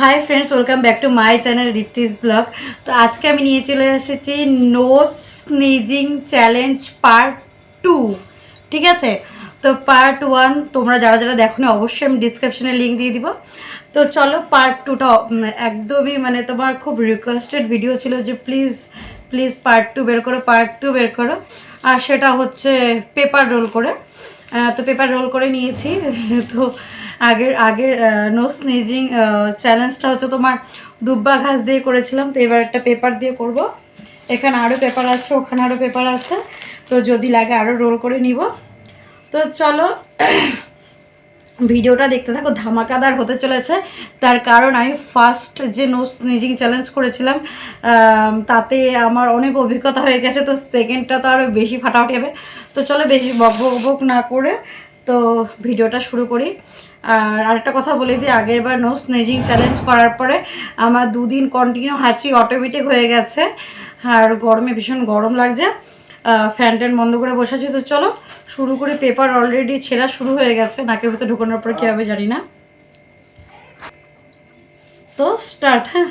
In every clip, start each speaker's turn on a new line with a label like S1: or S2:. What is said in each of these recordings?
S1: Hi friends, welcome back to my channel দীপ্তিস blog. তো আজকে আমি নিয়ে চলে এসেছি নো স্নিজিং চ্যালেঞ্জ পার্ট 2। ঠিক আছে, তো পার্ট 1 তোমরা যারা যারা দেখোনি অবশ্যই আমি ডিসক্রিপশনে লিঙ্ক দিয়ে দিব। তো চলো পার্ট 2টা একদমই তোমার খুব রিকোয়েস্টেড ভিডিও ছিল যে প্লিজ প্লিজ পার্ট 2 বের করো, পার্ট 2 বের করো। আর সেটা হচ্ছে পেপার রোল করে। তো পেপার রোল করে নিয়েছি। তো আগের আগের নো স্নিজিং চ্যালেঞ্জটা হচ্ছে তোমার দুব্বা ঘাস দিয়ে করেছিলাম, তো এবার একটা পেপার দিয়ে করব। এখানে আরও পেপার আছে, ওখানে আরও পেপার আছে, তো যদি লাগে আরও রোল করে নিব। তো চলো ভিডিওটা দেখতে থাকো, ধামাকাদার হতে চলেছে। তার কারণ আমি ফার্স্ট যে নো স্নিজিং চ্যালেঞ্জ করেছিলাম তাতে আমার অনেক অভিজ্ঞতা হয়ে গেছে, তো সেকেন্ডটা তো আরও বেশি ফাটাফাটি হবে। তো চলো বেশি বক না করে তো ভিডিওটা শুরু করি। আর আরেকটা কথা বলে দিই, আগের বার নো স্নেজিং চ্যালেঞ্জ করার পরে আমার 2 দিন কন্টিনিউ হাঁচি অটোমেটিক হয়ে গেছে, আর গরমে ভীষণ গরম লাগছে, ফ্যান ট্যান বন্ধ করে বসে আছি। তো চলো শুরু করি। পেপার অলরেডি ছেঁড়া শুরু হয়ে গেছে, নাকের ভিতরে ঢুকানোর পরে কী হবে জানি না। তো স্টার্ট। হ্যাঁ,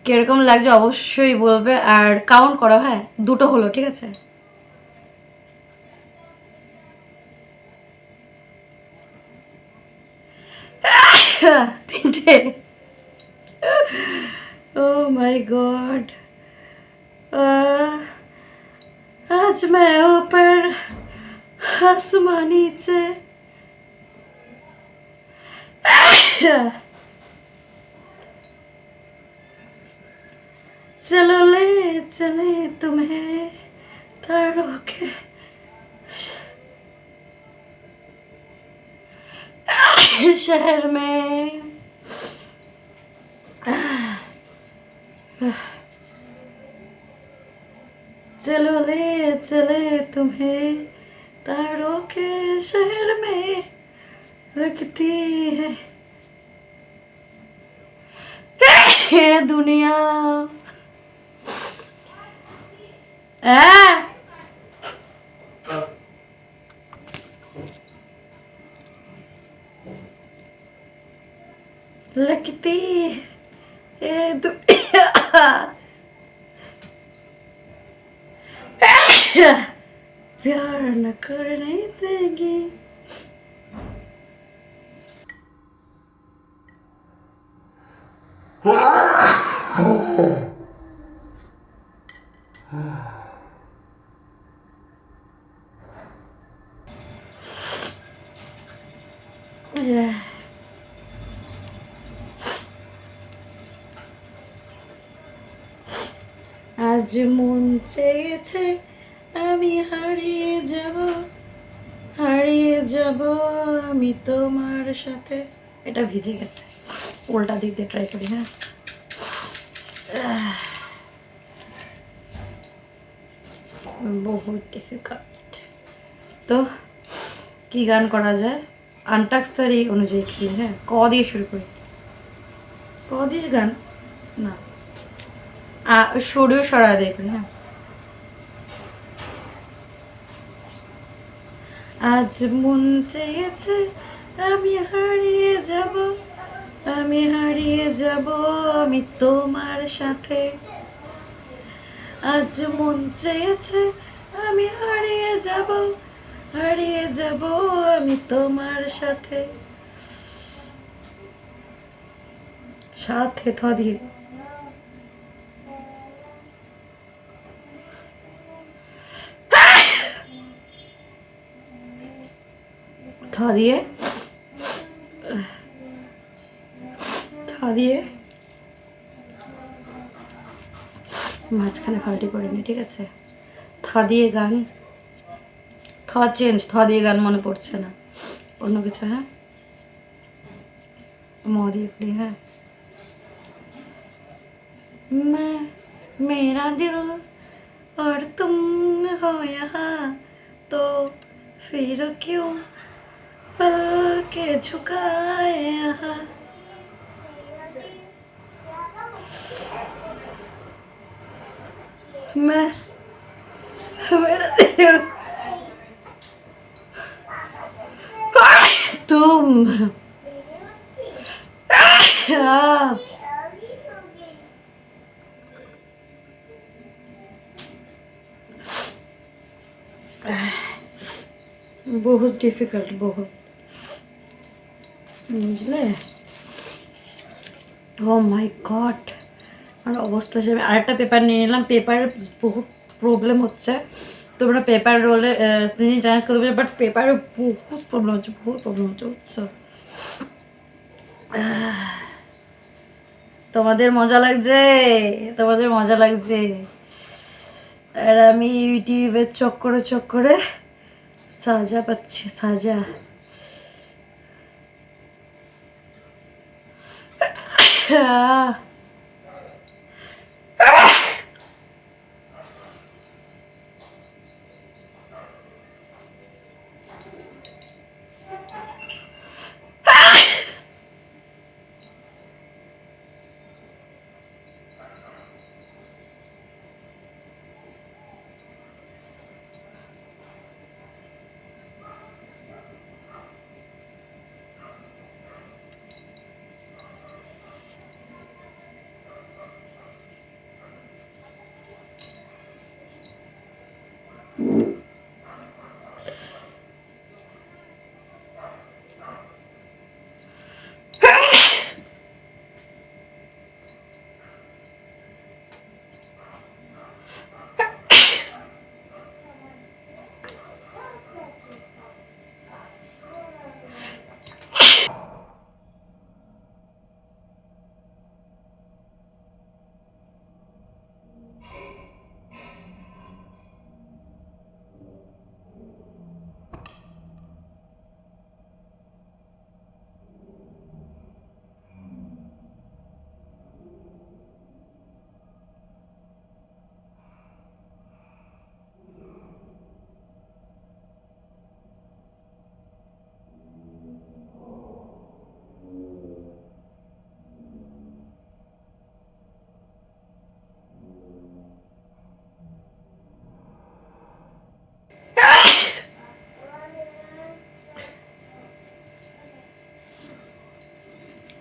S1: কিরকম লাগছে অবশ্যই বলবে, আর কাউন্ট করো। হ্যাঁ, 2টো হলো, ঠিক আছে। তিনটে। ও মাই গড। आज मैं ऊपर आसमां नीचे। चलो ले चले तुम्हें तारों के शहर में। चलो ले चले तुम्हें तारों के शहर में लगती है दुनिया। लगती है दुनिया। प्यार न करने देंगी। আজ মন চেয়েছে আমি হারিয়ে যাব, হারিয়ে যাব আমি তোমার সাথে। এটা ভিজে গেছে, উল্টা দিক দিয়ে ট্রাই করি। হ্যাঁ, বহুত ডিফিকাল্ট। তো কি গান করা যায় আনটাক্সারি অনুযায়ী খেলে? হ্যাঁ, ক দিয়ে শুরু করি। ক দিয়ে গান না, সরিয়ে সরা দিয়ে করি। হ্যাঁ, আজ মন চেয়েছে আমি হারিয়ে যাব, আমি হারিয়ে যাব আমি তোমার সাথে। আজ মন চেয়েছে আমি হারিয়ে যাব, হারিয়ে যাব আমি তোমার সাথে। সাথে থদি থ দিয়ে থা দিয়ে মাঝখানে ফাল্টি করিনি, ঠিক আছে? থা দিয়ে গান, থা চেঞ্জ, থা দিয়ে গান মনে পড়ছে না, অন্য কিছু। হ্যাঁ, ম দিয়ে করি। হ্যাঁ, मैं मेरा दिल और तुम हो यहाँ तो फिर क्यों पल के झुकाए यहाँ। मैं मेरा दिल तुम बहुत डिफिकल्ट, बहुत, বুঝলে? ও মাই গড, আমার অবস্থা সে। আরেকটা পেপার নিয়ে নিলাম, পেপারের বহুত প্রবলেম হচ্ছে। তোমরা পেপার রোলে স্নিজিং চ্যালেঞ্জ করতে পারো, বাট পেপারে বহুত প্রবলেম হচ্ছে, বহুত প্রবলেম হচ্ছে, বুঝছো? তোমাদের মজা লাগছে, তোমাদের মজা লাগছে, আর আমি ইউটিউবের চক্করে চক্করে সাজা পাচ্ছি, সাজা।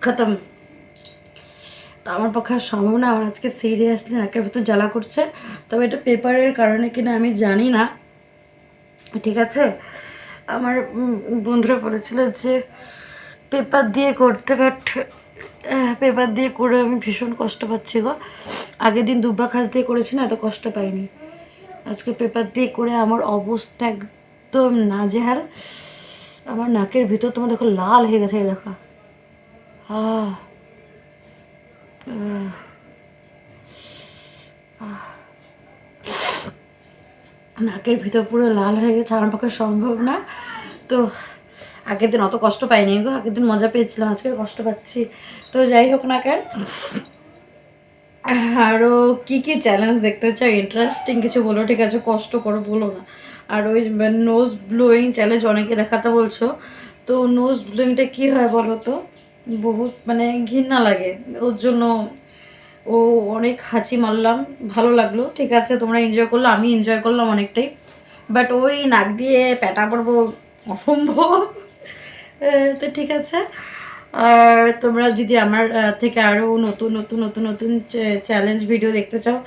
S1: খতম। তো আমার পক্ষে আর সম্ভব না, আমার আজকে সিরিয়াসলি নাকের ভেতর জ্বালা করছে। তবে এটা পেপারের কারণে কিনা আমি জানি না, ঠিক আছে? আমার বন্ধুরা বলেছিল যে পেপার দিয়ে করতে, বাট পেপার দিয়ে করে আমি ভীষণ কষ্ট পাচ্ছি গো। আগের দিন দুব্বা খাস দিয়ে করেছি না, এত কষ্ট পাইনি। আজকে পেপার দিয়ে করে আমার অবস্থা একদম নাজেহাল। আমার নাকের ভিতর তোমার দেখো লাল হয়ে গেছে, দেখো। নাকের ভিতর পুরো লাল হয়ে গেছে, আমার পক্ষে সম্ভব না। তো আগের দিন অত কষ্ট পাইনি গো, আগের দিন মজা পেয়েছিলাম, আজকে কষ্ট পাচ্ছি। তো যাই হোক না কেন, আরও কী কী চ্যালেঞ্জ দেখতে চাও ইন্টারেস্টিং কিছু বলো, ঠিক আছে? কষ্ট করো বলো না। আর ওই নোজ ব্লোয়িং চ্যালেঞ্জ অনেকে দেখাতে বলছো, তো নোজ ব্লোয়িংটা কী হয় বলো তো? বহুত মানে ঘৃণা লাগে ওর জন্য। ও অনেক হাঁচি মারলাম, ভালো লাগলো, ঠিক আছে? তোমরা এনজয় করলো, আমি এনজয় করলাম অনেকটাই। বাট ওই নাক দিয়ে প্যাটা পড়বো অসম্ভব। তো ঠিক আছে। আর তোমরা যদি আমার থেকে আরও নতুন নতুন নতুন নতুন চ্যালেঞ্জ ভিডিও দেখতে চাও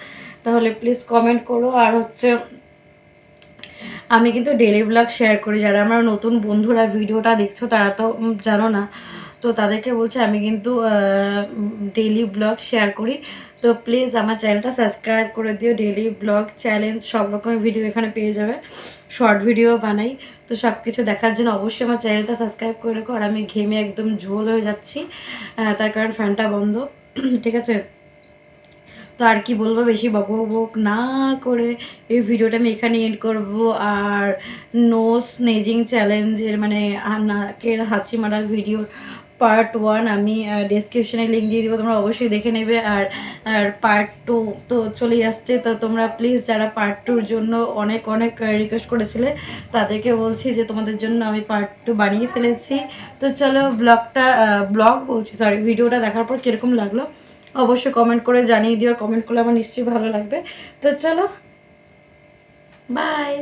S1: তাহলে প্লিজ কমেন্ট করো। আর হচ্ছে আমি কিন্তু ডেলি ব্লগ শেয়ার করি, যারা আমার নতুন বন্ধুরা ভিডিওটা দেখছো তারা তো জানো না, তো তাদেরকে বলছি আমি কিন্তু ডেলি ব্লগ শেয়ার করি। তো প্লিজ আমার চ্যানেলটা সাবস্ক্রাইব করে দিও। ডেলি ব্লগ, চ্যালেঞ্জ সব রকমের ভিডিও এখানে পেয়ে যাবে, শর্ট ভিডিও বানাই। তো সব কিছু দেখার জন্য অবশ্যই আমার চ্যানেলটা সাবস্ক্রাইব করে রেখো। আর আমি ঘেমে একদম ঝোল হয়ে যাচ্ছি, তার কারণ ফ্যানটা বন্ধ। ঠিক আছে, তো আর কি বলবো, বেশি বক বক না করে এই ভিডিওটা আমি এখানে এন্ড করব। আর নোজ স্নেজিং চ্যালেঞ্জের মানে নাকের হাঁচি মারার ভিডিও পার্ট 1 আমি ডেসক্রিপশনে লিঙ্ক দিয়ে দেবো, তোমরা অবশ্যই দেখে নেবে। আর আর পার্ট 2 তো চলেই আসছে, তো তোমরা প্লিজ যারা পার্ট 2-র জন্য অনেক অনেক রিকোয়েস্ট করেছিলে তাদেরকে বলছি যে তোমাদের জন্য আমি পার্ট 2 বানিয়ে ফেলেছি। তো চলো ব্লগ বলছি সরি, ভিডিওটা দেখার পর কীরকম লাগলো অবশ্যই কমেন্ট করে জানিয়ে দিও। কমেন্ট করলে আমার নিশ্চয়ই ভালো লাগবে। তো চলো, বাই।